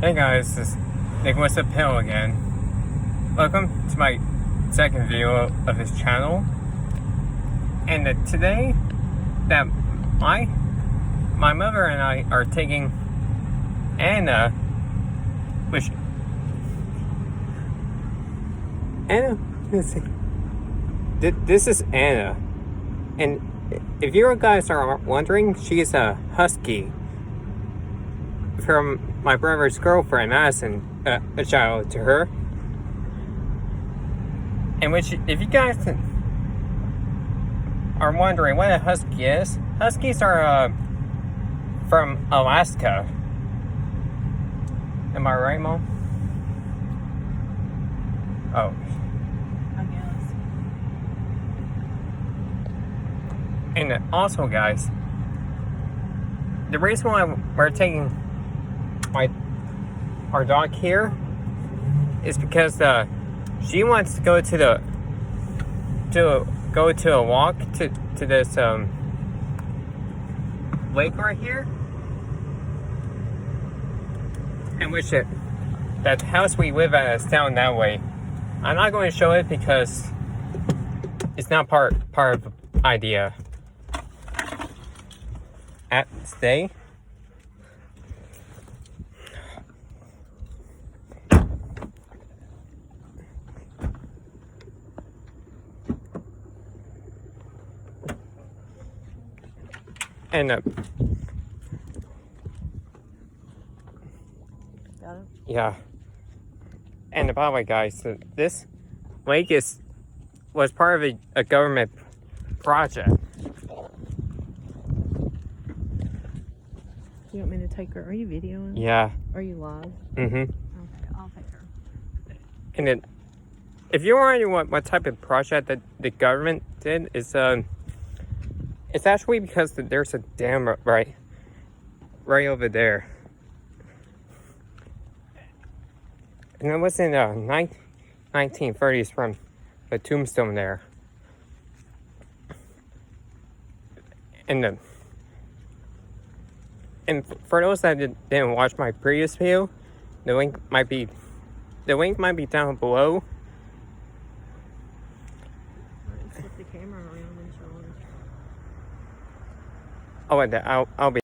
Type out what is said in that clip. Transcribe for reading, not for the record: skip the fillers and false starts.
Hey guys, this is Nicholas Appeal again. Welcome to my second video of this channel. And today, that my mother and I are taking Anna, let's see. This is Anna, and if you guys are wondering, she's a husky from my brother's girlfriend, Madison, a child to her. And if you guys are wondering what a husky is, huskies are from Alaska. Am I right, Mom? Oh. I guess. And also, guys, the reason why we're taking our dog here is because she wants to go to a walk to this lake right here, and that house we live at is down that way. I'm not going to show it because it's not part of the idea. At stay. And Got it? yeah. And by the way, guys, this lake was part of a government project. You want me to take her? Are you videoing? Yeah. Are you live? Mm-hmm. Okay, I'll take her. And if you're wondering what type of project that the government did, it's actually because there's a dam right over there. And it was in the 1930s from the tombstone there. And for those that didn't watch my previous video, the link might be down below. Flip the camera around and show her. Oh, and I'll be